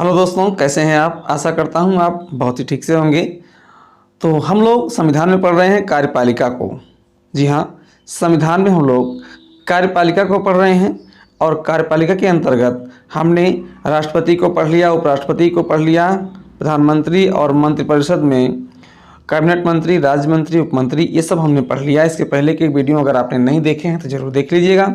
Hello दोस्तों, कैसे हैं आप। आशा करता हूं आप बहुत ही ठीक से होंगे। तो हम लोग संविधान में पढ़ रहे हैं कार्यपालिका को। जी हाँ, संविधान में हम लोग कार्यपालिका को पढ़ रहे हैं और कार्यपालिका के अंतर्गत हमने राष्ट्रपति को पढ़ लिया, उपराष्ट्रपति को पढ़ लिया, प्रधानमंत्री और मंत्रिपरिषद में कैबिनेट मंत्री, राज्य मंत्री, उप मंत्री, ये सब हमने पढ़ लिया। इसके पहले के वीडियो अगर आपने नहीं देखे हैं तो ज़रूर देख लीजिएगा।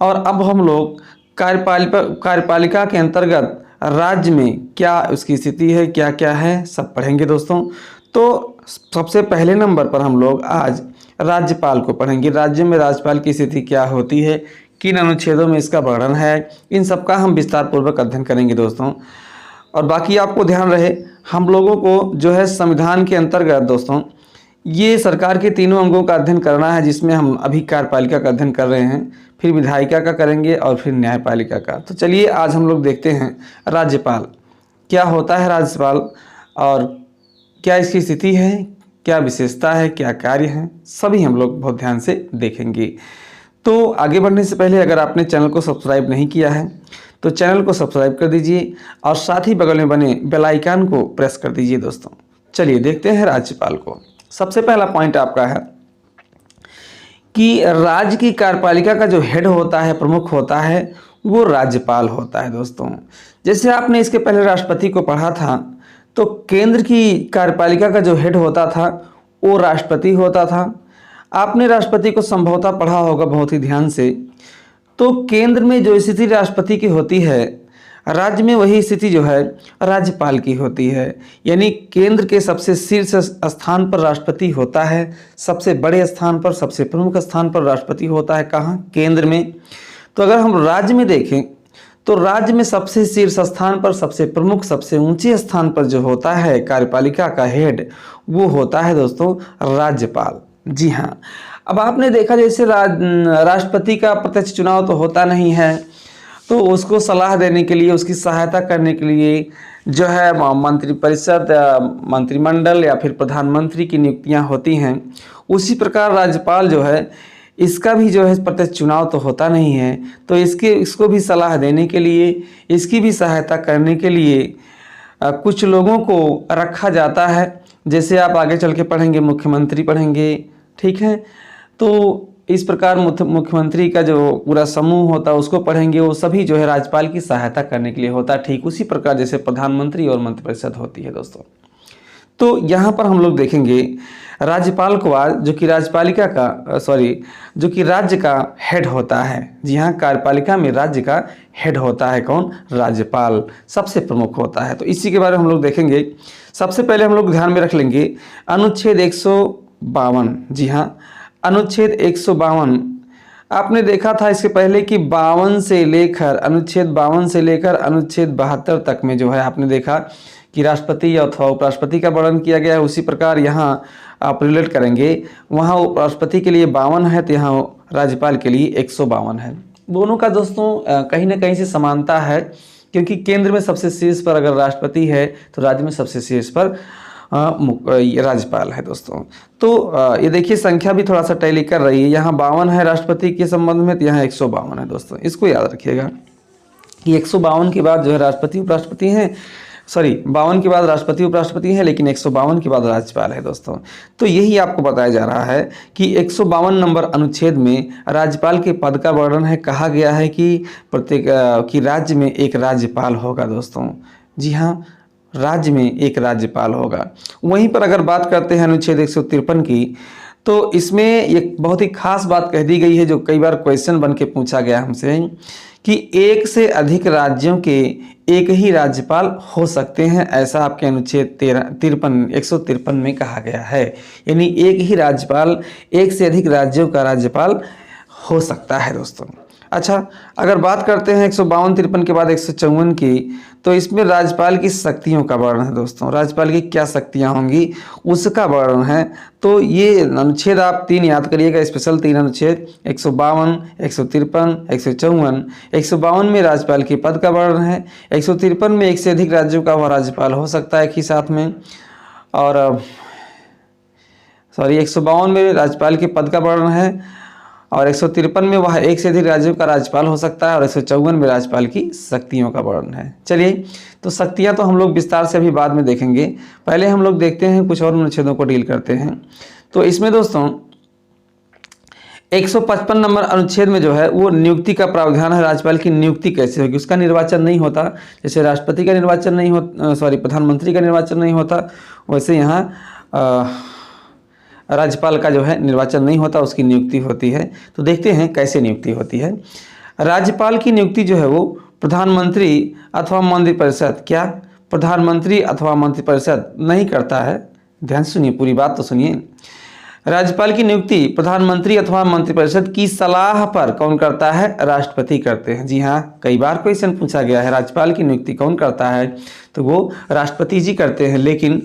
और अब हम लोग कार्यपालिका के अंतर्गत राज्य में क्या उसकी स्थिति है, क्या क्या है, सब पढ़ेंगे दोस्तों। तो सबसे पहले नंबर पर हम लोग आज राज्यपाल को पढ़ेंगे। राज्य में राज्यपाल की स्थिति क्या होती है, किन अनुच्छेदों में इसका वर्णन है, इन सब का हम विस्तार पूर्वक अध्ययन करेंगे दोस्तों। और बाकी आपको ध्यान रहे, हम लोगों को जो है संविधान के अंतर्गत दोस्तों ये सरकार के तीनों अंगों का अध्ययन करना है, जिसमें हम अभी कार्यपालिका का अध्ययन कर रहे हैं, फिर विधायिका का करेंगे और फिर न्यायपालिका का। तो चलिए आज हम लोग देखते हैं राज्यपाल क्या होता है, राज्यपाल और क्या इसकी स्थिति है, क्या विशेषता है, क्या कार्य है, सभी हम लोग बहुत ध्यान से देखेंगे। तो आगे बढ़ने से पहले अगर आपने चैनल को सब्सक्राइब नहीं किया है तो चैनल को सब्सक्राइब कर दीजिए और साथ ही बगल में बने बेल आइकन को प्रेस कर दीजिए दोस्तों। चलिए देखते हैं राज्यपाल को। सबसे पहला पॉइंट आपका है कि राज्य की कार्यपालिका का जो हेड होता है, प्रमुख होता है, वो राज्यपाल होता है दोस्तों। जैसे आपने इसके पहले राष्ट्रपति को पढ़ा था, तो केंद्र की कार्यपालिका का जो हेड होता था वो राष्ट्रपति होता था। आपने राष्ट्रपति को संभवतः पढ़ा होगा बहुत ही ध्यान से। तो केंद्र में जो स्थिति राष्ट्रपति की होती है, राज्य में वही स्थिति जो है राज्यपाल की होती है। यानी केंद्र के सबसे शीर्ष स्थान पर राष्ट्रपति होता है, सबसे बड़े स्थान पर, सबसे प्रमुख स्थान पर राष्ट्रपति होता है। कहाँ? केंद्र में। तो अगर हम राज्य में देखें तो राज्य में सबसे शीर्ष स्थान पर, सबसे प्रमुख, सबसे ऊंचे स्थान पर जो होता है कार्यपालिका का हेड, वो होता है दोस्तों राज्यपाल। जी हाँ, अब आपने देखा जैसे राष्ट्रपति का प्रत्यक्ष चुनाव तो होता नहीं है, तो उसको सलाह देने के लिए, उसकी सहायता करने के लिए जो है मंत्रिपरिषद, मंत्रिमंडल या फिर प्रधानमंत्री की नियुक्तियां होती हैं। उसी प्रकार राज्यपाल जो है, इसका भी जो है प्रत्यक्ष चुनाव तो होता नहीं है, तो इसको भी सलाह देने के लिए, इसकी भी सहायता करने के लिए कुछ लोगों को रखा जाता है। जैसे आप आगे चल के पढ़ेंगे, मुख्यमंत्री पढ़ेंगे, ठीक है। तो इस प्रकार मुख्यमंत्री का जो पूरा समूह होता है उसको पढ़ेंगे। वो सभी जो है राज्यपाल की सहायता करने के लिए होता है, ठीक उसी प्रकार जैसे प्रधानमंत्री और मंत्रिपरिषद होती है दोस्तों। तो यहाँ पर हम लोग देखेंगे राज्यपाल को आज, जो कि जो कि राज्य का हेड होता है। जी हाँ, कार्यपालिका में राज्य का हेड होता है कौन? राज्यपाल, सबसे प्रमुख होता है। तो इसी के बारे में हम लोग देखेंगे। सबसे पहले हम लोग ध्यान में रख लेंगे अनुच्छेद 152। जी हाँ, अनुच्छेद 152 आपने देखा था इसके पहले कि अनुच्छेद 52 से लेकर अनुच्छेद 72 तक में जो है आपने देखा कि राष्ट्रपति अथवा उपराष्ट्रपति का वर्णन किया गया है। उसी प्रकार यहाँ आप रिलेट करेंगे, वहाँ उपराष्ट्रपति के लिए 52 है तो यहाँ राज्यपाल के लिए 152 है। दोनों का दोस्तों कहीं ना कहीं से समानता है, क्योंकि केंद्र में सबसे शीर्ष पर अगर राष्ट्रपति है तो राज्य में सबसे शीर्ष पर राज्यपाल है दोस्तों। तो ये देखिए संख्या भी थोड़ा सा टैली कर रही है। यहाँ 52 है राष्ट्रपति के संबंध में, तो यहाँ 152 है दोस्तों। इसको याद रखिएगा कि 152 के बाद जो है राष्ट्रपति उपराष्ट्रपति हैं, 52 के बाद राष्ट्रपति उपराष्ट्रपति हैं, लेकिन 152 के बाद राज्यपाल है दोस्तों। तो यही आपको बताया जा रहा है कि 152 नंबर अनुच्छेद में राज्यपाल के पद का वर्णन है। कहा गया है कि प्रत्येक राज्य में एक राज्यपाल होगा दोस्तों। जी हाँ, राज्य में एक राज्यपाल होगा। वहीं पर अगर बात करते हैं अनुच्छेद 153 की, तो इसमें एक बहुत ही खास बात कह दी गई है, जो कई बार क्वेश्चन बन के पूछा गया हमसे, कि एक से अधिक राज्यों के एक ही राज्यपाल हो सकते हैं। ऐसा आपके अनुच्छेद 153 में कहा गया है। यानी एक ही राज्यपाल, एक से अधिक राज्यों का राज्यपाल हो सकता है दोस्तों। अच्छा, अगर बात करते हैं 152-53 के बाद 154 की, तो इसमें राज्यपाल की शक्तियों का वर्णन है दोस्तों। राज्यपाल की क्या शक्तियां होंगी उसका वर्णन है। तो ये अनुच्छेद आप 3 याद करिएगा, स्पेशल 3 अनुच्छेद 152, 153, 154। 152 में राज्यपाल के पद का वर्णन है, 153 में एक से अधिक राज्यों का वह राज्यपाल हो सकता है एक ही साथ में, और 152 में राज्यपाल के पद का वर्णन है, और 153 में वह एक से अधिक राज्यों का राज्यपाल हो सकता है और 154 में राज्यपाल की शक्तियों का वर्णन है। चलिए, तो शक्तियाँ तो हम लोग विस्तार से अभी बाद में देखेंगे, पहले हम लोग देखते हैं कुछ और अनुच्छेदों को डील करते हैं। तो इसमें दोस्तों 155 नंबर अनुच्छेद में जो है वो नियुक्ति का प्रावधान है। राज्यपाल की नियुक्ति कैसे होगी, उसका निर्वाचन नहीं होता, जैसे राष्ट्रपति का निर्वाचन नहीं होता, प्रधानमंत्री का निर्वाचन नहीं होता, वैसे यहाँ राज्यपाल का जो है निर्वाचन नहीं होता, उसकी नियुक्ति होती है। तो देखते हैं कैसे नियुक्ति होती है। राज्यपाल की नियुक्ति जो है वो प्रधानमंत्री अथवा मंत्रिपरिषद, क्या प्रधानमंत्री अथवा मंत्रिपरिषद नहीं करता है, ध्यान सुनिए, पूरी बात तो सुनिए। राज्यपाल की नियुक्ति प्रधानमंत्री अथवा मंत्रिपरिषद की सलाह पर कौन करता है, राष्ट्रपति करते हैं। जी हाँ, कई बार क्वेश्चन पूछा गया है राज्यपाल की नियुक्ति कौन करता है, तो वो राष्ट्रपति जी करते हैं, लेकिन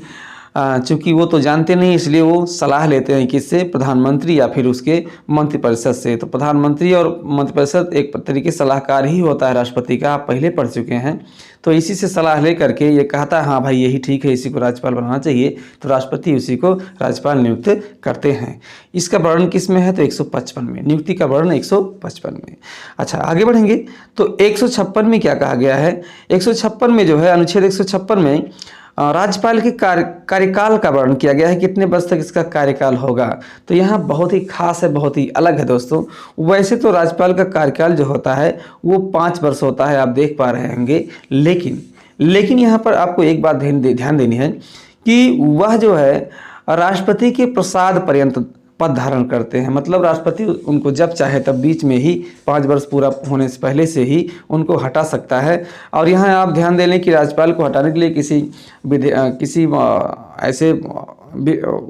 चूंकि वो तो जानते नहीं इसलिए वो सलाह लेते हैं किससे, प्रधानमंत्री या फिर उसके मंत्रिपरिषद से। तो प्रधानमंत्री और मंत्रिपरिषद एक तरीके सलाहकार ही होता है राष्ट्रपति का, आप पहले पढ़ चुके हैं। तो इसी से सलाह ले करके ये कहता है हाँ भाई यही ठीक है, इसी को राज्यपाल बनाना चाहिए, तो राष्ट्रपति उसी को राज्यपाल नियुक्त करते हैं। इसका वर्णन किस में है, तो 155 में, नियुक्ति का वर्णन 155 में। अच्छा, आगे बढ़ेंगे तो 156 में क्या कहा गया है। 156 में जो है अनुच्छेद 156 में राज्यपाल के कार्यकाल का वर्णन किया गया है, कितने वर्ष तक इसका कार्यकाल होगा। तो यहाँ बहुत ही खास है, बहुत ही अलग है दोस्तों। वैसे तो राज्यपाल का कार्यकाल जो होता है वो 5 वर्ष होता है, आप देख पा रहे होंगे, लेकिन यहाँ पर आपको एक बात ध्यान देनी है कि वह जो है राष्ट्रपति के प्रसाद पर्यंत पद धारण करते हैं। मतलब राष्ट्रपति उनको जब चाहे तब बीच में ही 5 वर्ष पूरा होने से पहले से ही उनको हटा सकता है। और यहाँ आप ध्यान दे लें कि राज्यपाल को हटाने के लिए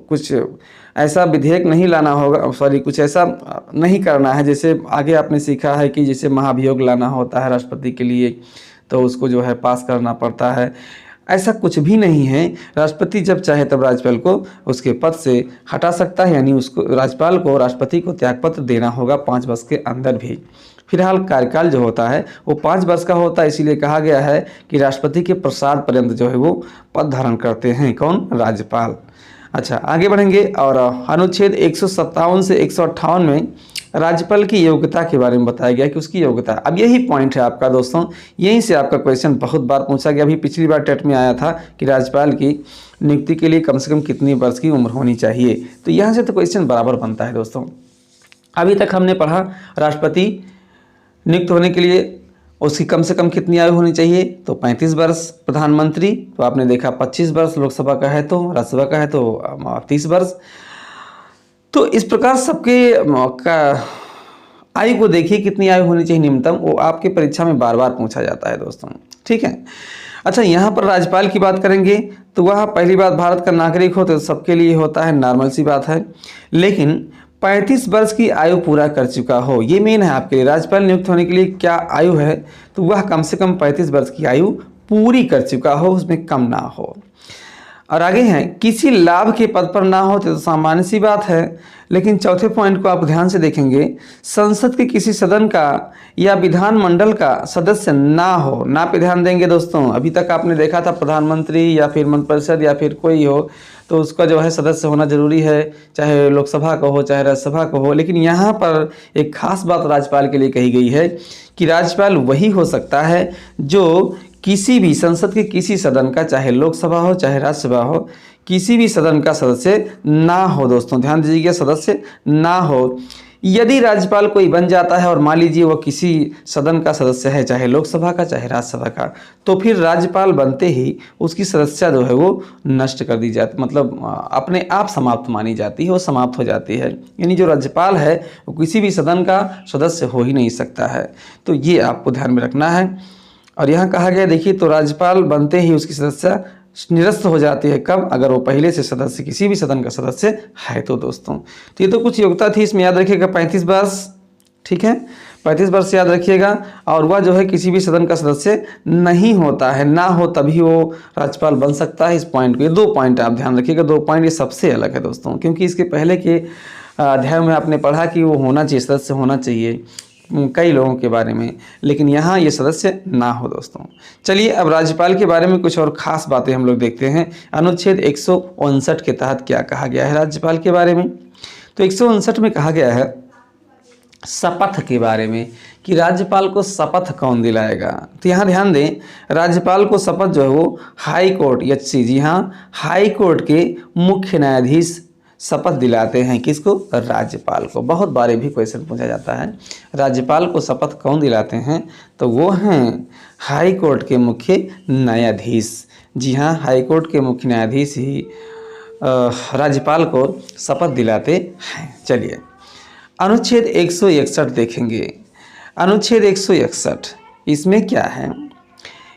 कुछ ऐसा विधेयक नहीं लाना होगा, कुछ ऐसा नहीं करना है। जैसे आगे आपने सीखा है कि जैसे महाभियोग लाना होता है राष्ट्रपति के लिए, तो उसको जो है पास करना पड़ता है, ऐसा कुछ भी नहीं है। राष्ट्रपति जब चाहे तब राज्यपाल को उसके पद से हटा सकता है, यानी उसको राज्यपाल को राष्ट्रपति को त्यागपत्र देना होगा 5 वर्ष के अंदर भी। फिलहाल कार्यकाल जो होता है वो 5 वर्ष का होता है, इसीलिए कहा गया है कि राष्ट्रपति के प्रसाद पर्यंत जो है वो पद धारण करते हैं, कौन, राज्यपाल। अच्छा, आगे बढ़ेंगे और अनुच्छेद 157 से 158 में राज्यपाल की योग्यता के बारे में बताया गया कि उसकी योग्यता, अब यही पॉइंट है आपका दोस्तों, यहीं से आपका क्वेश्चन बहुत बार पूछा गया। अभी पिछली बार टेट में आया था कि राज्यपाल की नियुक्ति के लिए कम से कम कितनी वर्ष की उम्र होनी चाहिए, तो यहाँ से तो क्वेश्चन बराबर बनता है दोस्तों। अभी तक हमने पढ़ा राष्ट्रपति नियुक्त होने के लिए उसकी कम से कम कितनी आयु होनी चाहिए, तो 35 वर्ष। प्रधानमंत्री तो आपने देखा 25 वर्ष, लोकसभा का है तो, राज्यसभा का है तो 30 वर्ष। तो इस प्रकार सबके आयु को देखिए कितनी आयु होनी चाहिए न्यूनतम, वो आपके परीक्षा में बार बार पूछा जाता है दोस्तों, ठीक है। अच्छा, यहाँ पर राज्यपाल की बात करेंगे तो वह पहली बात भारत का नागरिक हो तो सबके लिए होता है, नॉर्मल सी बात है। लेकिन 35 वर्ष की आयु पूरा कर चुका हो, ये मेन है आपके लिए। राज्यपाल नियुक्त होने के लिए क्या आयु है, तो वह कम से कम 35 वर्ष की आयु पूरी कर चुका हो, उसमें कम ना हो। और आगे हैं किसी लाभ के पद पर ना हो तो सामान्य सी बात है, लेकिन चौथे पॉइंट को आप ध्यान से देखेंगे, संसद के किसी सदन का या विधानमंडल का सदस्य ना हो, ना पे ध्यान देंगे दोस्तों। अभी तक आपने देखा था प्रधानमंत्री या फिर मंत्रिपरिषद या फिर कोई हो तो उसका जो है सदस्य होना जरूरी है, चाहे लोकसभा का हो चाहे राज्यसभा का हो। लेकिन यहाँ पर एक खास बात राज्यपाल के लिए कही गई है कि राज्यपाल वही हो सकता है जो किसी भी संसद के किसी सदन का, चाहे लोकसभा हो चाहे राज्यसभा हो, किसी भी सदन का सदस्य ना हो। दोस्तों ध्यान दीजिएगा, सदस्य ना हो। यदि राज्यपाल कोई बन जाता है और मान लीजिए वो किसी सदन का सदस्य है, चाहे लोकसभा का चाहे राज्यसभा का, तो फिर राज्यपाल बनते ही उसकी सदस्यता जो है वो नष्ट कर दी जाती, मतलब अपने आप समाप्त मानी जाती है, वो समाप्त हो जाती है। यानी जो राज्यपाल है वो किसी भी सदन का सदस्य हो ही नहीं सकता है। तो ये आपको ध्यान में रखना है। और यहाँ कहा गया देखिए, तो राज्यपाल बनते ही उसकी सदस्यता निरस्त हो जाती है, कब, अगर वो पहले से सदस्य किसी भी सदन का सदस्य है तो दोस्तों। तो ये तो कुछ योग्यता थी, इसमें याद रखिएगा 35 वर्ष, ठीक है, 35 वर्ष याद रखिएगा। और वह जो है किसी भी सदन का सदस्य नहीं होता है, ना हो तभी वो राज्यपाल बन सकता है। इस पॉइंट को, ये 2 पॉइंट आप ध्यान रखिएगा, 2 पॉइंट ये सबसे अलग है दोस्तों, क्योंकि इसके पहले के अध्याय में आपने पढ़ा कि वो होना चाहिए, सदस्य होना चाहिए कई लोगों के बारे में, लेकिन यहाँ ये सदस्य ना हो दोस्तों। चलिए अब राज्यपाल के बारे में कुछ और ख़ास बातें हम लोग देखते हैं। अनुच्छेद 159 के तहत क्या कहा गया है राज्यपाल के बारे में। तो 159 में कहा गया है शपथ के बारे में कि राज्यपाल को शपथ कौन दिलाएगा। तो यहाँ ध्यान दें, राज्यपाल को शपथ जो है वो हाई कोर्ट एचसी, जी हाँ, हाई कोर्ट के मुख्य न्यायाधीश शपथ दिलाते हैं। किसको? राज्यपाल को। बहुत बार भी क्वेश्चन पूछा जाता है, राज्यपाल को शपथ कौन दिलाते हैं? तो वो हैं हाई कोर्ट के मुख्य न्यायाधीश। जी हाँ, हाई कोर्ट के मुख्य न्यायाधीश ही राज्यपाल को शपथ दिलाते हैं। चलिए अनुच्छेद 161 देखेंगे। अनुच्छेद 161 इसमें क्या है?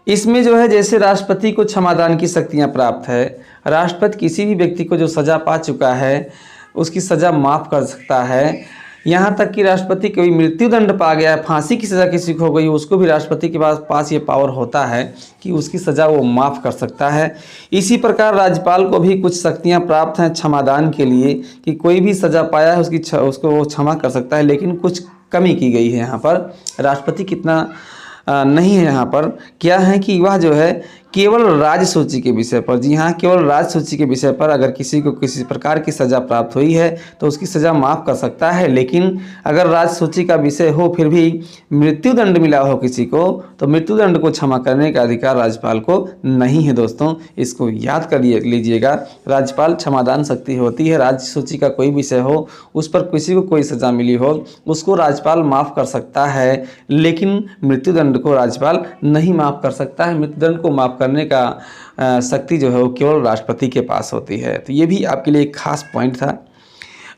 इसमें जो है, जैसे राष्ट्रपति को क्षमादान की शक्तियां प्राप्त है, राष्ट्रपति किसी भी व्यक्ति को जो सज़ा पा चुका है उसकी सज़ा माफ़ कर सकता है। यहाँ तक कि राष्ट्रपति कोई मृत्युदंड पा गया है, फांसी की सज़ा किसी को हो गई, उसको भी राष्ट्रपति के पास ये पावर होता है कि उसकी सज़ा वो माफ़ कर सकता है। इसी प्रकार राज्यपाल को भी कुछ शक्तियाँ प्राप्त हैं क्षमादान के लिए कि कोई भी सज़ा पाया है उसको वो क्षमा कर सकता है, लेकिन कुछ कमी की गई है यहाँ पर। राष्ट्रपति कितना नहीं है यहाँ पर, क्या है कि वह जो है केवल राज्य सूची के विषय पर, जी हाँ, केवल राज्य सूची के विषय पर अगर किसी को किसी प्रकार की सज़ा प्राप्त हुई है तो उसकी सज़ा माफ़ कर सकता है। लेकिन अगर राज्य सूची का विषय हो फिर भी मृत्युदंड मिला हो किसी को, तो मृत्युदंड को क्षमा करने का अधिकार राज्यपाल को नहीं है। दोस्तों इसको याद कर लीजिएगा, राज्यपाल क्षमादान शक्ति होती है। राज्य सूची का कोई विषय हो, उस पर किसी को कोई सज़ा मिली हो, उसको राज्यपाल माफ़ कर सकता है, लेकिन मृत्युदंड को राज्यपाल नहीं माफ़ कर सकता है। मृत्युदंड को माफ़ करने का शक्ति जो है वो केवल राष्ट्रपति के पास होती है। तो ये भी आपके लिए एक खास पॉइंट था।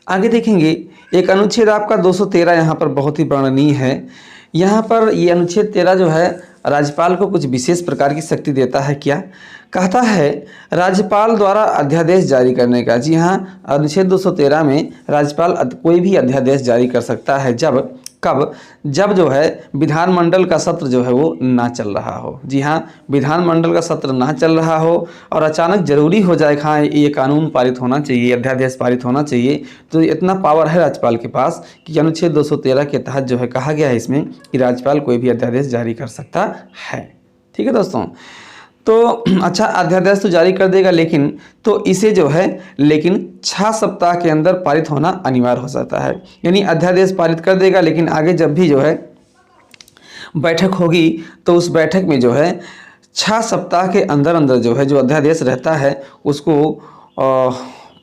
आगे देखेंगे, एक अनुच्छेद आपका 213 यहाँ पर बहुत ही वर्णनीय है। यहाँ पर ये अनुच्छेद 13 जो है राज्यपाल को कुछ विशेष प्रकार की शक्ति देता है। क्या कहता है? राज्यपाल द्वारा अध्यादेश जारी करने का। जी हाँ, अनुच्छेद 213 में राज्यपाल कोई भी अध्यादेश जारी कर सकता है। जब जो है विधानमंडल का सत्र जो है वो ना चल रहा हो। जी हाँ, विधानमंडल का सत्र ना चल रहा हो और अचानक जरूरी हो जाए, हाँ ये कानून पारित होना चाहिए, अध्यादेश पारित होना चाहिए, तो इतना पावर है राज्यपाल के पास कि अनुच्छेद 213 के तहत जो है कहा गया है इसमें कि राज्यपाल कोई भी अध्यादेश जारी कर सकता है। ठीक है दोस्तों, तो अच्छा अध्यादेश तो जारी कर देगा, लेकिन तो इसे जो है लेकिन 6 सप्ताह के अंदर पारित होना अनिवार्य हो जाता है। यानी अध्यादेश पारित कर देगा, लेकिन आगे जब भी जो है बैठक होगी तो उस बैठक में जो है 6 सप्ताह के अंदर अंदर जो है जो अध्यादेश रहता है उसको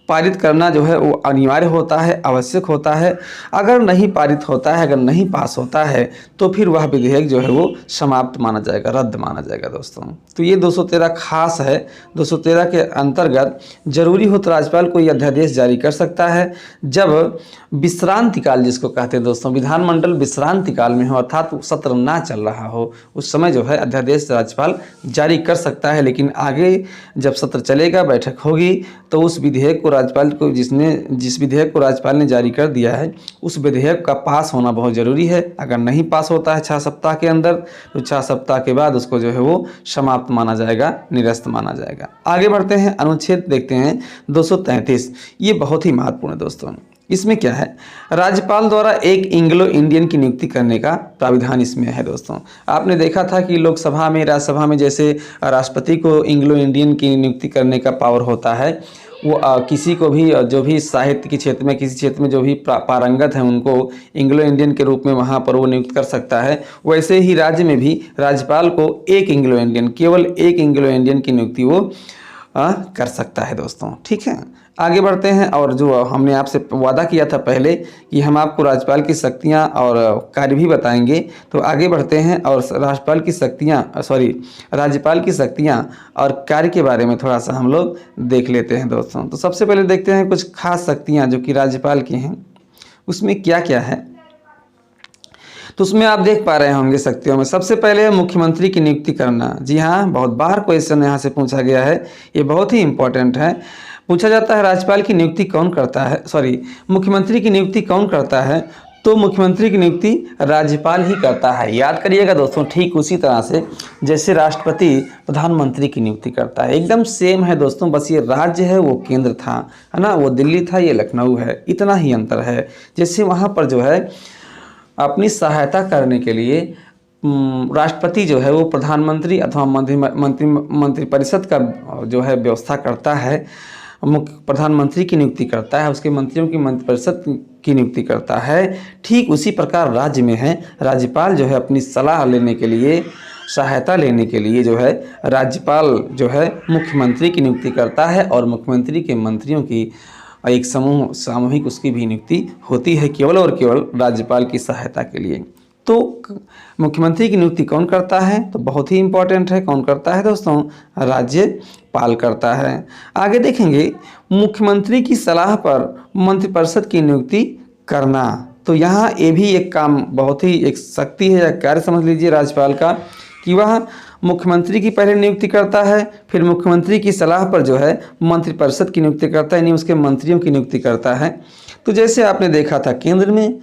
पारित करना जो है वो अनिवार्य होता है, आवश्यक होता है। अगर नहीं पारित होता है, अगर नहीं पास होता है, तो फिर वह विधेयक जो है वो समाप्त माना जाएगा, रद्द माना जाएगा। दोस्तों तो ये 213 खास है। 213 के अंतर्गत जरूरी हो तो राज्यपाल कोई अध्यादेश जारी कर सकता है जब विश्रांति काल, जिसको कहते हैं दोस्तों, विधानमंडल विश्रांति काल में हो, अर्थात सत्र ना चल रहा हो, उस समय जो है अध्यादेश राज्यपाल जारी कर सकता है। लेकिन आगे जब सत्र चलेगा, बैठक होगी, तो उस विधेयक को राज्यपाल को जिस विधेयक को राज्यपाल ने जारी कर दिया है उस विधेयक का पास होना बहुत ज़रूरी है। अगर नहीं पास होता है 6 सप्ताह के अंदर, तो 6 सप्ताह के बाद उसको जो है वो समाप्त माना जाएगा, निरस्त माना जाएगा। आगे बढ़ते हैं, अनुच्छेद देखते हैं 233। ये बहुत ही महत्वपूर्ण है दोस्तों। इसमें क्या है? राज्यपाल द्वारा एक एंग्लो इंडियन की नियुक्ति करने का प्राविधान इसमें है। दोस्तों आपने देखा था कि लोकसभा में, राज्यसभा में जैसे राष्ट्रपति को एंग्लो इंडियन की नियुक्ति करने का पावर होता है, वो किसी को भी जो भी साहित्य के क्षेत्र में, किसी क्षेत्र में जो भी पारंगत हैं उनको एंग्लो इंडियन के रूप में वहाँ पर वो नियुक्त कर सकता है। वैसे ही राज्य में भी राज्यपाल को एक एंग्लो इंडियन, केवल एक एंग्लो इंडियन की नियुक्ति वो कर सकता है। दोस्तों ठीक है, आगे बढ़ते हैं। और जो हमने आपसे वादा किया था पहले कि हम आपको राज्यपाल की शक्तियां और कार्य भी बताएंगे, तो आगे बढ़ते हैं और राज्यपाल की शक्तियां और कार्य के बारे में थोड़ा सा हम लोग देख लेते हैं। दोस्तों तो सबसे पहले देखते हैं कुछ खास शक्तियां जो कि राज्यपाल की हैं, उसमें क्या क्या है। तो उसमें आप देख पा रहे होंगे शक्तियों में सबसे पहले है मुख्यमंत्री की नियुक्ति करना। जी हाँ, बहुत बार क्वेश्चन यहाँ से पूछा गया है, ये बहुत ही इंपॉर्टेंट है। पूछा जाता है राज्यपाल की नियुक्ति कौन करता है, मुख्यमंत्री की नियुक्ति कौन करता है? तो मुख्यमंत्री की नियुक्ति राज्यपाल ही करता है। याद करिएगा दोस्तों, ठीक उसी तरह से जैसे राष्ट्रपति प्रधानमंत्री की नियुक्ति करता है, एकदम सेम है दोस्तों। बस ये राज्य है वो केंद्र था, है ना, वो दिल्ली था, ये लखनऊ है, इतना ही अंतर है। जैसे वहाँ पर जो है अपनी सहायता करने के लिए राष्ट्रपति जो है वो प्रधानमंत्री अथवा मंत्रिपरिषद का जो है व्यवस्था करता है, प्रधानमंत्री की नियुक्ति करता है, उसके मंत्रियों की मंत्रिपरिषद की नियुक्ति करता है, ठीक उसी प्रकार राज्य में है राज्यपाल जो है अपनी सलाह लेने के लिए, सहायता लेने के लिए जो है राज्यपाल जो है मुख्यमंत्री की नियुक्ति करता है और मुख्यमंत्री के मंत्रियों की एक समूह सामूहिक उसकी भी नियुक्ति होती है केवल और केवल राज्यपाल की सहायता के लिए। तो मुख्यमंत्री की नियुक्ति कौन करता है? तो बहुत ही इंपॉर्टेंट है, कौन करता है दोस्तों? राज्यपाल करता है। आगे देखेंगे मुख्यमंत्री की सलाह पर मंत्रिपरिषद की नियुक्ति करना। तो यहाँ ये भी एक काम, बहुत ही एक शक्ति है या कार्य समझ लीजिए राज्यपाल का, कि वह मुख्यमंत्री की पहले नियुक्ति करता है, फिर मुख्यमंत्री की सलाह पर जो है मंत्रिपरिषद की नियुक्ति करता है, यानी उसके मंत्रियों की नियुक्ति करता है। तो जैसे आपने देखा था केंद्र में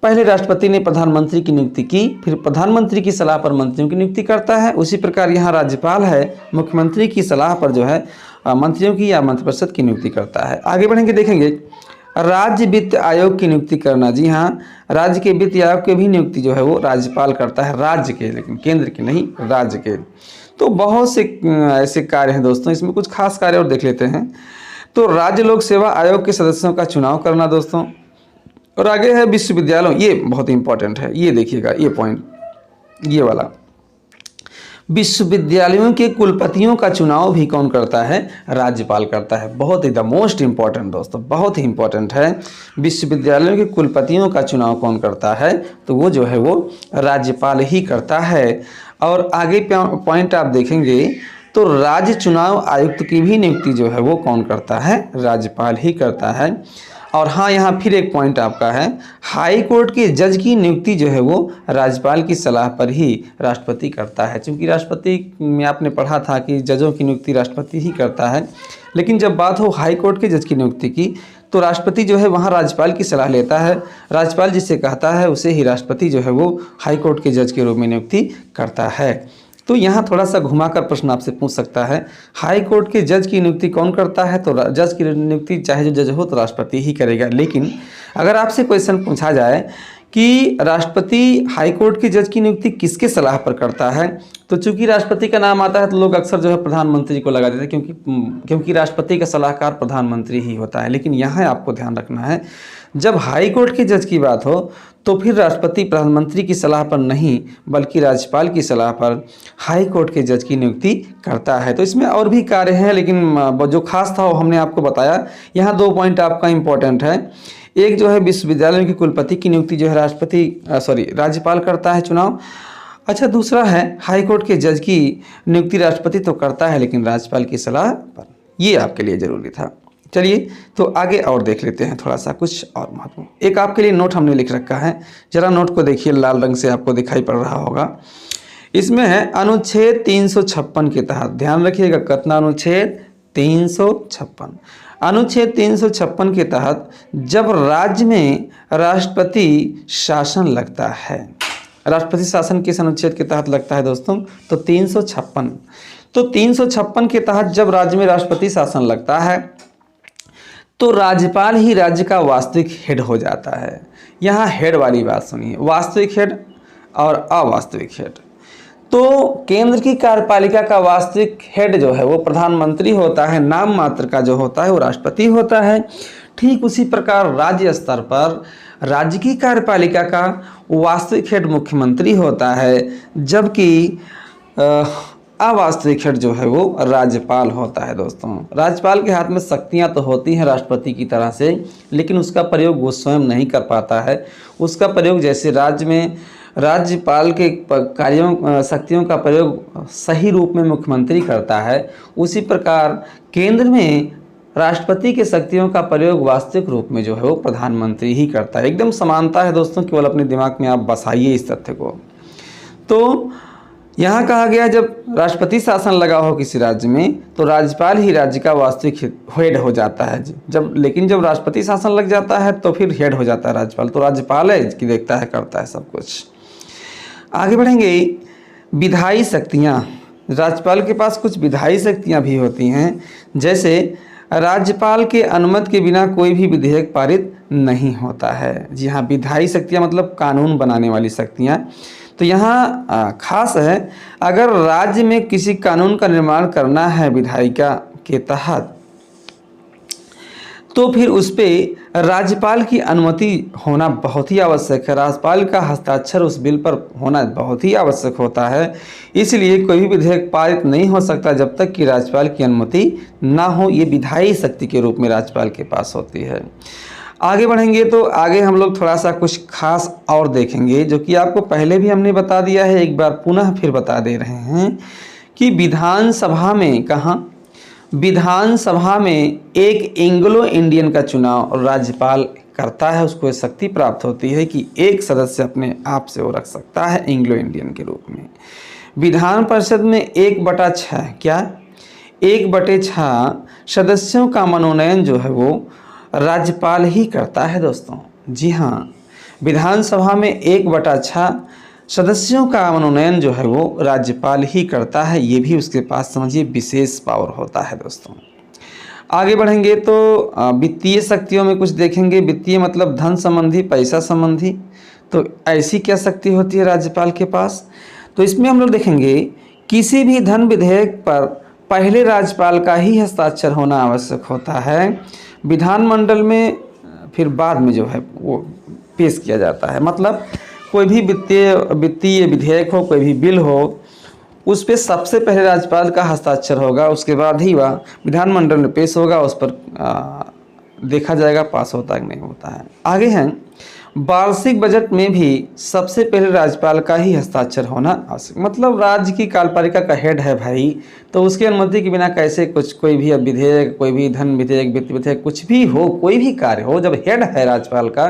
पहले राष्ट्रपति ने प्रधानमंत्री की नियुक्ति की, फिर प्रधानमंत्री की सलाह पर मंत्रियों की नियुक्ति करता है, उसी प्रकार यहाँ राज्यपाल है मुख्यमंत्री की सलाह पर जो है मंत्रियों की या मंत्रिपरिषद की नियुक्ति करता है। आगे बढ़ेंगे, देखेंगे राज्य वित्त आयोग की नियुक्ति करना। जी हाँ, राज्य के वित्त आयोग की भी नियुक्ति जो है वो राज्यपाल करता है, राज्य के, लेकिन केंद्र के नहीं, राज्य के। तो बहुत से ऐसे कार्य हैं दोस्तों, इसमें कुछ खास कार्य और देख लेते हैं। तो राज्य लोक सेवा आयोग के सदस्यों का चुनाव करना दोस्तों। और आगे है विश्वविद्यालयों, ये बहुत इंपॉर्टेंट है, ये देखिएगा, ये पॉइंट, ये वाला, विश्वविद्यालयों के कुलपतियों का चुनाव भी कौन करता है? राज्यपाल करता है। बहुत ही द मोस्ट इंपॉर्टेंट दोस्तों, बहुत ही इंपॉर्टेंट है। विश्वविद्यालयों के कुलपतियों का चुनाव कौन करता है? तो वो जो है वो राज्यपाल ही करता है। और आगे पॉइंट आप देखेंगे तो राज्य चुनाव आयुक्त की भी नियुक्ति जो है वो कौन करता है? राज्यपाल ही करता है। और हाँ, यहाँ फिर एक पॉइंट आपका है, हाई कोर्ट के जज की नियुक्ति जो है वो राज्यपाल की सलाह पर ही राष्ट्रपति करता है। क्योंकि राष्ट्रपति में आपने पढ़ा था कि जजों की नियुक्ति राष्ट्रपति ही करता है, लेकिन जब बात हो हाई कोर्ट के जज की नियुक्ति की तो राष्ट्रपति जो है वहाँ राज्यपाल की सलाह लेता है। राज्यपाल जिसे कहता है उसे ही राष्ट्रपति जो है वो हाई कोर्ट के जज के रूप में नियुक्ति करता है। तो यहाँ थोड़ा सा घुमाकर प्रश्न आपसे पूछ सकता है, हाई कोर्ट के जज की नियुक्ति कौन करता है? तो जज की नियुक्ति चाहे जो जज हो तो राष्ट्रपति ही करेगा। लेकिन अगर आपसे क्वेश्चन पूछा जाए कि राष्ट्रपति हाई कोर्ट के जज की नियुक्ति किसके सलाह पर करता है, तो चूंकि राष्ट्रपति का नाम आता है तो लोग अक्सर जो है प्रधानमंत्री को लगा देते हैं, क्योंकि राष्ट्रपति का सलाहकार प्रधानमंत्री ही होता है। लेकिन यहाँ आपको ध्यान रखना है, जब हाई कोर्ट के जज की बात हो तो फिर राष्ट्रपति प्रधानमंत्री की सलाह पर नहीं बल्कि राज्यपाल की सलाह पर हाई कोर्ट के जज की नियुक्ति करता है। तो इसमें और भी कार्य हैं, लेकिन जो खास था वो हमने आपको बताया। यहाँ 2 पॉइंट आपका इम्पोर्टेंट है। एक जो है विश्वविद्यालयों के कुलपति की नियुक्ति जो है राज्यपाल करता है चुनाव। अच्छा, दूसरा है हाई कोर्ट के जज की नियुक्ति राष्ट्रपति तो करता है लेकिन राज्यपाल की सलाह पर। ये आपके लिए जरूरी था। चलिए तो आगे और देख लेते हैं थोड़ा सा कुछ और महत्व। एक आपके लिए नोट हमने लिख रखा है, जरा नोट को देखिए, लाल रंग से आपको दिखाई पड़ रहा होगा। इसमें है अनुच्छेद 356 के तहत, ध्यान रखिएगा, कितना अनुच्छेद? 356। अनुच्छेद 356 के तहत जब राज्य में राष्ट्रपति शासन लगता है, राष्ट्रपति शासन किस अनुच्छेद के तहत लगता है दोस्तों? तो 356। तो 356 के तहत जब राज्य में राष्ट्रपति शासन लगता है तो राज्यपाल ही राज्य का वास्तविक हेड हो जाता है। यहाँ हेड वाली बात सुनिए, वास्तविक हेड और अवास्तविक हेड। तो केंद्र की कार्यपालिका का वास्तविक हेड जो है वो प्रधानमंत्री होता है, नाम मात्र का जो होता है वो राष्ट्रपति होता है। ठीक उसी प्रकार राज्य स्तर पर राज्य की कार्यपालिका का वास्तविक हेड मुख्यमंत्री होता है, जबकि अवास्तविक हेड जो है वो राज्यपाल होता है। दोस्तों, राज्यपाल के हाथ में शक्तियां तो होती हैं राष्ट्रपति की तरह से, लेकिन उसका प्रयोग वो स्वयं नहीं कर पाता है। उसका प्रयोग जैसे राज्य में राज्यपाल के कार्यों शक्तियों का प्रयोग सही रूप में मुख्यमंत्री करता है, उसी प्रकार केंद्र में राष्ट्रपति के शक्तियों का प्रयोग वास्तविक रूप में जो है वो प्रधानमंत्री ही करता है। एकदम समानता है दोस्तों, केवल अपने दिमाग में आप बसाइए इस तथ्य को। तो यहाँ कहा गया जब राष्ट्रपति शासन लगा हो किसी राज्य में तो राज्यपाल ही राज्य का वास्तविक हेड हो जाता है। लेकिन जब राष्ट्रपति शासन लग जाता है तो फिर हेड हो जाता है राज्यपाल। तो राज्यपाल है कि देखता है, करता है सब कुछ। आगे बढ़ेंगे, विधायी शक्तियाँ। राज्यपाल के पास कुछ विधायी शक्तियाँ भी होती हैं, जैसे राज्यपाल के अनुमति के बिना कोई भी विधेयक पारित नहीं होता है। जी हाँ, विधायी शक्तियाँ मतलब कानून बनाने वाली शक्तियाँ। तो यहाँ खास है, अगर राज्य में किसी कानून का निर्माण करना है विधायिका के तहत, तो फिर उस पे राज्यपाल की अनुमति होना बहुत ही आवश्यक है। राज्यपाल का हस्ताक्षर उस बिल पर होना बहुत ही आवश्यक होता है। इसलिए कोई भी विधेयक पारित नहीं हो सकता जब तक कि राज्यपाल की अनुमति ना हो। ये विधायी शक्ति के रूप में राज्यपाल के पास होती है। आगे बढ़ेंगे तो आगे हम लोग थोड़ा सा कुछ खास और देखेंगे, जो कि आपको पहले भी हमने बता दिया है, एक बार पुनः फिर बता दे रहे हैं कि विधानसभा में कहाँ, विधानसभा में एक एंग्लो इंडियन का चुनाव राज्यपाल करता है। उसको शक्ति प्राप्त होती है कि एक सदस्य अपने आप से वो रख सकता है एंग्लो इंडियन के रूप में। विधान परिषद में 1/6 क्या 1/6 सदस्यों का मनोनयन जो है वो राज्यपाल ही करता है दोस्तों। जी हाँ, विधानसभा में 1/6 सदस्यों का मनोनयन जो है वो राज्यपाल ही करता है। ये भी उसके पास समझिए विशेष पावर होता है दोस्तों। आगे बढ़ेंगे तो वित्तीय शक्तियों में कुछ देखेंगे। वित्तीय मतलब धन संबंधी, पैसा संबंधी। तो ऐसी क्या शक्ति होती है राज्यपाल के पास? तो इसमें हम लोग देखेंगे किसी भी धन विधेयक पर पहले राज्यपाल का ही हस्ताक्षर होना आवश्यक होता है। विधानमंडल में फिर बाद में जो है वो पेश किया जाता है। मतलब कोई भी वित्तीय विधेयक हो, कोई भी बिल हो, उस पे सबसे पहले राज्यपाल का हस्ताक्षर होगा, उसके बाद ही वह विधानमंडल में पेश होगा, उस पर देखा जाएगा पास होता है कि नहीं होता है। आगे हैं वार्षिक बजट में भी सबसे पहले राज्यपाल का ही हस्ताक्षर होना आवश्यक। मतलब राज्य की कार्यपालिका का हेड है भाई, तो उसकी अनुमति के बिना कैसे कुछ कोई भी विधेयक, कोई भी धन विधेयक, वित्त विधेयक, कुछ भी हो, कोई भी कार्य हो, जब हेड है राज्यपाल का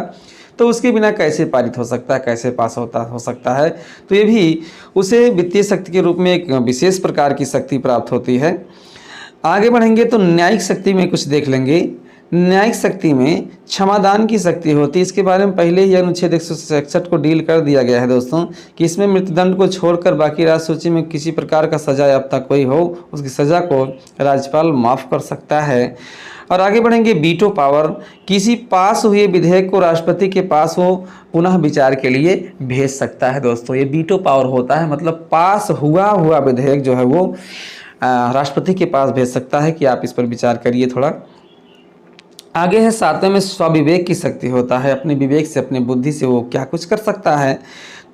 तो उसके बिना कैसे पारित हो सकता है, कैसे पास हो सकता है। तो ये भी उसे वित्तीय शक्ति के रूप में एक विशेष प्रकार की शक्ति प्राप्त होती है। आगे बढ़ेंगे तो न्यायिक शक्ति में कुछ देख लेंगे। न्यायिक शक्ति में क्षमादान की शक्ति होती है। इसके बारे में पहले ही अनुच्छेद 166 को डील कर दिया गया है दोस्तों, कि इसमें मृत्युदंड को छोड़कर बाकी राज्य सूची में किसी प्रकार का सजा याफ्ता कोई हो, उसकी सजा को राज्यपाल माफ़ कर सकता है। और आगे बढ़ेंगे वीटो पावर, किसी पास हुए विधेयक को राष्ट्रपति के पास वो पुनः विचार के लिए भेज सकता है दोस्तों। ये वीटो पावर होता है, मतलब पास हुआ विधेयक जो है वो राष्ट्रपति के पास भेज सकता है कि आप इस पर विचार करिए थोड़ा। आगे है 7वें में स्वविवेक की शक्ति होता है। अपने विवेक से, अपने बुद्धि से वो क्या कुछ कर सकता है।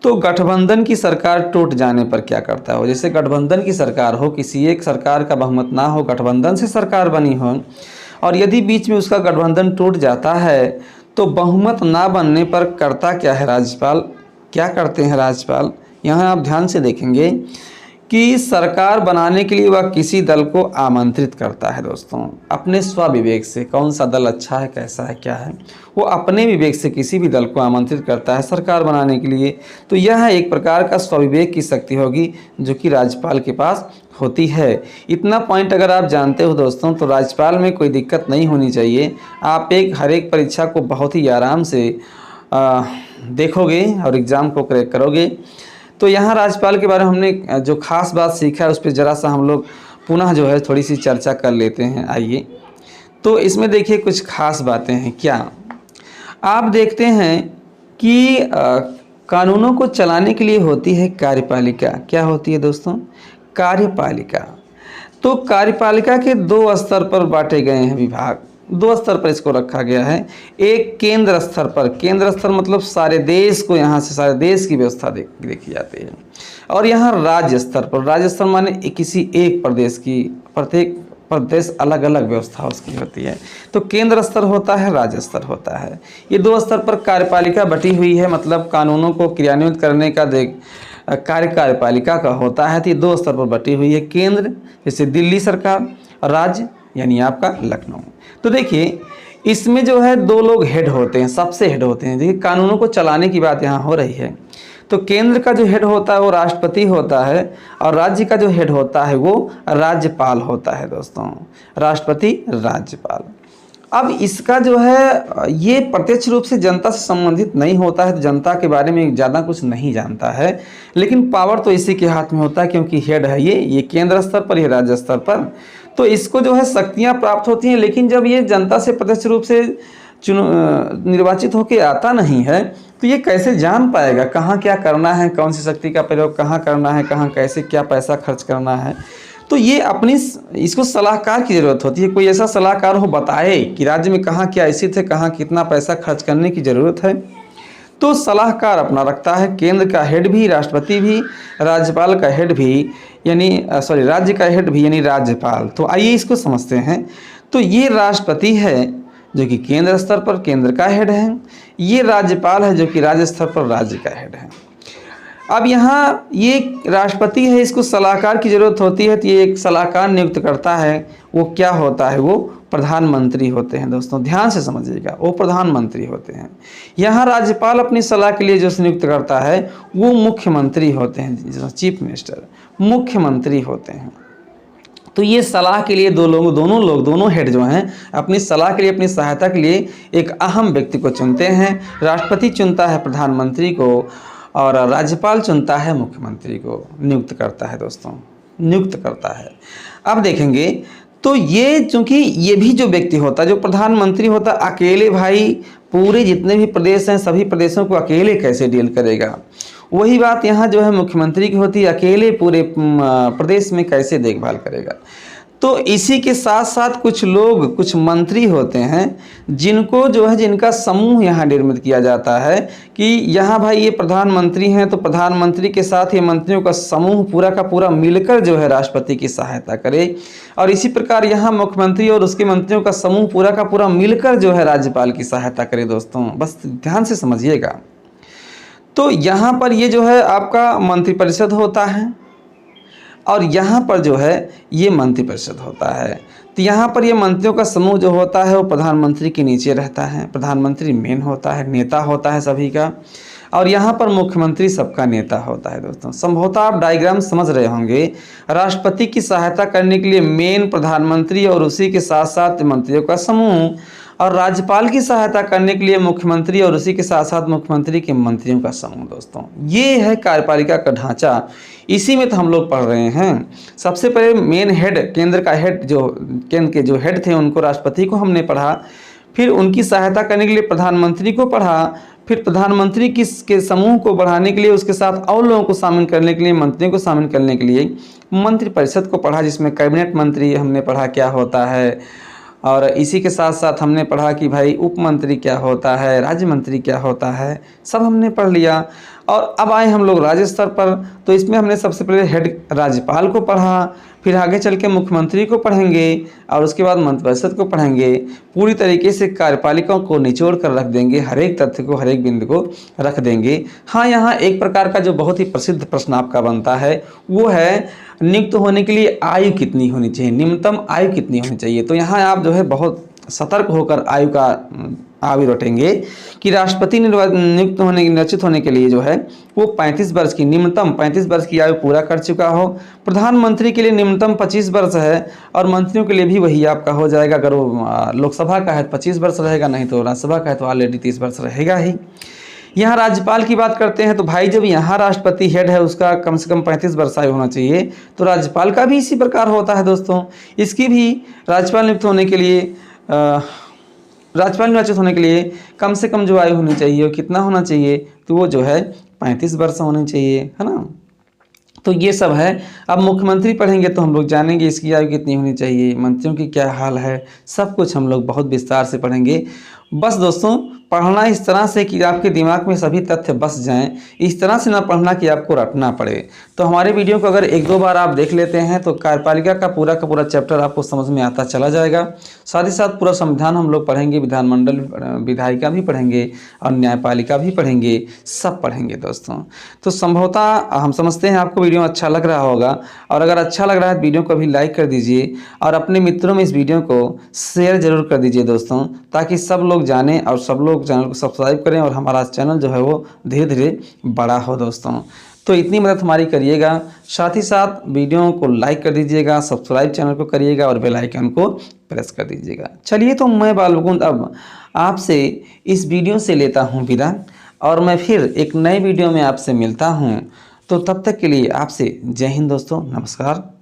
तो गठबंधन की सरकार टूट जाने पर क्या करता है? जैसे गठबंधन की सरकार हो, किसी एक सरकार का बहुमत ना हो, गठबंधन से सरकार बनी हो, और यदि बीच में उसका गठबंधन टूट जाता है तो बहुमत ना बनने पर करता क्या है राज्यपाल? क्या करते हैं राज्यपाल? यहाँ आप ध्यान से देखेंगे कि सरकार बनाने के लिए वह किसी दल को आमंत्रित करता है दोस्तों, अपने स्वविवेक से। कौन सा दल अच्छा है, कैसा है, क्या है, वो अपने विवेक से किसी भी दल को आमंत्रित करता है सरकार बनाने के लिए। तो यह एक प्रकार का स्वविवेक की शक्ति होगी जो कि राज्यपाल के पास होती है। इतना पॉइंट अगर आप जानते हो दोस्तों तो राज्यपाल में कोई दिक्कत नहीं होनी चाहिए। आप हर एक परीक्षा को बहुत ही आराम से देखोगे और एग्ज़ाम को क्रैक करोगे। तो यहाँ राज्यपाल के बारे में हमने जो खास बात सीखा है उस पर ज़रा सा हम लोग पुनः जो है थोड़ी सी चर्चा कर लेते हैं। आइए, तो इसमें देखिए कुछ खास बातें हैं। क्या आप देखते हैं कि कानूनों को चलाने के लिए होती है कार्यपालिका। क्या होती है दोस्तों? कार्यपालिका। तो कार्यपालिका के 2 स्तर पर बांटे गए हैं विभाग, 2 स्तर पर इसको रखा गया है। एक केंद्र स्तर पर, केंद्र स्तर मतलब सारे देश को, यहाँ से सारे देश की व्यवस्था देखी जाती है। और यहाँ राज्य स्तर पर, राज्य स्तर माने किसी एक प्रदेश की, प्रत्येक प्रदेश अलग अलग व्यवस्था उसकी होती है। तो केंद्र स्तर होता है, राज्य स्तर होता है। ये 2 स्तर पर कार्यपालिका बटी हुई है। मतलब कानूनों को क्रियान्वित करने का कार्यपालिका का होता है। तो ये 2 स्तर पर बटी हुई है। केंद्र जैसे दिल्ली सरकार, राज्य यानी आपका लखनऊ। तो देखिए इसमें जो है 2 लोग हेड होते हैं, सबसे हेड होते हैं। देखिए कानूनों को चलाने की बात यहाँ हो रही है। तो केंद्र का जो हेड होता है वो राष्ट्रपति होता है, और राज्य का जो हेड होता है वो राज्यपाल होता है दोस्तों। राष्ट्रपति, राज्यपाल। अब इसका जो है ये प्रत्यक्ष रूप से जनता से संबंधित नहीं होता है, तो जनता के बारे में ज़्यादा कुछ नहीं जानता है। लेकिन पावर तो इसी के हाथ में होता है, क्योंकि हेड है ये केंद्र स्तर पर, ये राज्य स्तर पर। तो इसको जो है शक्तियाँ प्राप्त होती हैं। लेकिन जब ये जनता से प्रत्यक्ष रूप से निर्वाचित होकर आता नहीं है तो ये कैसे जान पाएगा कहाँ क्या करना है, कौन सी शक्ति का प्रयोग कहाँ करना है, कहाँ कैसे क्या पैसा खर्च करना है। तो ये इसको सलाहकार की ज़रूरत होती है। कोई ऐसा सलाहकार हो बताए कि राज्य में कहाँ क्या स्थित है, कहाँ कितना पैसा खर्च करने की ज़रूरत है। तो सलाहकार अपना रखता है केंद्र का हेड भी, राष्ट्रपति भी, राज्यपाल का हेड भी यानी राज्य का हेड भी यानी राज्यपाल। तो आइए इसको समझते हैं। तो ये राष्ट्रपति है जो कि केंद्र स्तर पर केंद्र का हेड है, ये राज्यपाल है जो कि राज्य स्तर पर राज्य का हेड है। अब यहाँ ये राष्ट्रपति है, इसको सलाहकार की ज़रूरत होती है, तो ये एक सलाहकार नियुक्त करता है। वो क्या होता है? वो प्रधानमंत्री होते हैं दोस्तों, ध्यान से समझिएगा, वो प्रधानमंत्री होते हैं। यहाँ राज्यपाल अपनी सलाह के लिए जो नियुक्त करता है वो मुख्यमंत्री होते हैं, चीफ मिनिस्टर मुख्यमंत्री होते हैं। तो ये सलाह के लिए दोनों हेड जो हैं अपनी सलाह के लिए, अपनी सहायता के लिए एक अहम व्यक्ति को चुनते हैं। राष्ट्रपति चुनता है प्रधानमंत्री को और राज्यपाल चुनता है मुख्यमंत्री को, नियुक्त करता है दोस्तों, नियुक्त करता है। अब देखेंगे तो ये चूंकि ये भी जो व्यक्ति होता है, जो प्रधानमंत्री होता है, अकेले भाई पूरे जितने भी प्रदेश हैं सभी प्रदेशों को अकेले कैसे डील करेगा। वही बात यहाँ जो है मुख्यमंत्री की होती है, अकेले पूरे प्रदेश में कैसे देखभाल करेगा। तो इसी के साथ साथ कुछ लोग, कुछ मंत्री होते हैं जिनको जो है, जिनका समूह यहाँ निर्मित किया जाता है कि यहाँ भाई ये प्रधानमंत्री हैं, तो प्रधानमंत्री के साथ ये मंत्रियों का समूह पूरा का पूरा मिलकर जो है राष्ट्रपति की सहायता करे। और इसी प्रकार यहाँ मुख्यमंत्री और उसके मंत्रियों का समूह पूरा का पूरा मिलकर जो है राज्यपाल की सहायता करे। दोस्तों बस ध्यान से समझिएगा। तो यहाँ पर ये जो है आपका मंत्रिपरिषद होता है और यहाँ पर जो है ये मंत्रिपरिषद होता है। तो यहाँ पर ये मंत्रियों का समूह जो होता है वो प्रधानमंत्री के नीचे रहता है। प्रधानमंत्री मेन होता है, नेता होता है सभी का, और यहाँ पर मुख्यमंत्री सबका नेता होता है। दोस्तों संभवतः आप डायग्राम समझ रहे होंगे। राष्ट्रपति की सहायता करने के लिए मेन प्रधानमंत्री और उसी के साथ साथ मंत्रियों का समूह, और राज्यपाल की सहायता करने के लिए मुख्यमंत्री और उसी के साथ साथ मुख्यमंत्री के मंत्रियों का समूह। दोस्तों ये है कार्यपालिका का ढांचा, इसी में तो हम लोग पढ़ रहे हैं। सबसे पहले मेन हेड, केंद्र का हेड, जो केंद्र के जो हेड थे उनको, राष्ट्रपति को हमने पढ़ा, फिर उनकी सहायता करने के लिए प्रधानमंत्री को पढ़ा, फिर प्रधानमंत्री के समूह को बढ़ाने के लिए, उसके साथ और लोगों को शामिल करने के लिए, मंत्रियों को शामिल करने के लिए मंत्रिपरिषद को पढ़ा, जिसमें कैबिनेट मंत्री हमने पढ़ा क्या होता है, और इसी के साथ साथ हमने पढ़ा कि भाई उप मंत्री क्या होता है, राज्य मंत्री क्या होता है, सब हमने पढ़ लिया। और अब आए हम लोग राज्य स्तर पर, तो इसमें हमने सबसे पहले हेड राज्यपाल को पढ़ा, फिर आगे चल के मुख्यमंत्री को पढ़ेंगे और उसके बाद मंत्रिपरिषद को पढ़ेंगे। पूरी तरीके से कार्यपालिका को निचोड़ कर रख देंगे, हर एक तथ्य को, हर एक बिंदु को रख देंगे। हाँ, यहाँ एक प्रकार का जो बहुत ही प्रसिद्ध प्रश्न आपका बनता है वो है नियुक्त होने के लिए आयु कितनी होनी चाहिए, न्यूनतम आयु कितनी होनी चाहिए। तो यहाँ आप जो है बहुत सतर्क होकर आयु का आयु रटेंगे कि राष्ट्रपति नियुक्त होने, निर्वाचित होने के लिए जो है वो 35 वर्ष की, न्यूनतम 35 वर्ष की आयु पूरा कर चुका हो। प्रधानमंत्री के लिए न्यूनतम 25 वर्ष है और मंत्रियों के लिए भी वही आपका हो जाएगा। अगर वो लोकसभा का है तो 25 वर्ष रहेगा, नहीं तो राज्यसभा का है तो ऑलरेडी 30 वर्ष रहेगा ही। यहाँ राज्यपाल की बात करते हैं तो भाई जब यहाँ राष्ट्रपति हेड है उसका कम से कम 35 वर्ष आयु होना चाहिए, तो राज्यपाल का भी इसी प्रकार होता है। दोस्तों इसकी भी राज्यपाल नियुक्त होने के लिए, राज्यपाल निर्वाचित होने के लिए कम से कम जो आयु होनी चाहिए वो कितना होना चाहिए, तो वो जो है 35 वर्ष होनी चाहिए, है ना। तो ये सब है। अब मुख्यमंत्री पढ़ेंगे तो हम लोग जानेंगे इसकी आयु कितनी होनी चाहिए, मंत्रियों की क्या हाल है, सब कुछ हम लोग बहुत विस्तार से पढ़ेंगे। बस दोस्तों पढ़ना इस तरह से कि आपके दिमाग में सभी तथ्य बस जाएं, इस तरह से ना पढ़ना कि आपको रटना पड़े। तो हमारे वीडियो को अगर एक दो बार आप देख लेते हैं तो कार्यपालिका का पूरा चैप्टर आपको समझ में आता चला जाएगा। साथ ही साथ पूरा संविधान हम लोग पढ़ेंगे, विधानमंडल, विधायिका भी पढ़ेंगे और न्यायपालिका भी पढ़ेंगे, सब पढ़ेंगे दोस्तों। तो संभवतः हम समझते हैं आपको वीडियो अच्छा लग रहा होगा, और अगर अच्छा लग रहा है वीडियो को भी लाइक कर दीजिए और अपने मित्रों में इस वीडियो को शेयर जरूर कर दीजिए दोस्तों, ताकि सब लोग जानें और सब लोग चैनल को सब्सक्राइब करें और हमारा चैनल जो है वो धीरे धीरे बड़ा हो दोस्तों। तो इतनी मदद हमारी करिएगा। साथ ही साथ वीडियो को लाइक कर दीजिएगा, सब्सक्राइब चैनल को करिएगा और बेल आइकन को प्रेस कर दीजिएगा। चलिए तो मैं बालमुकुंद अब आपसे इस वीडियो से लेता हूँ विदा, और मैं फिर एक नए वीडियो में आपसे मिलता हूँ। तो तब तक के लिए आपसे जय हिंद दोस्तों, नमस्कार।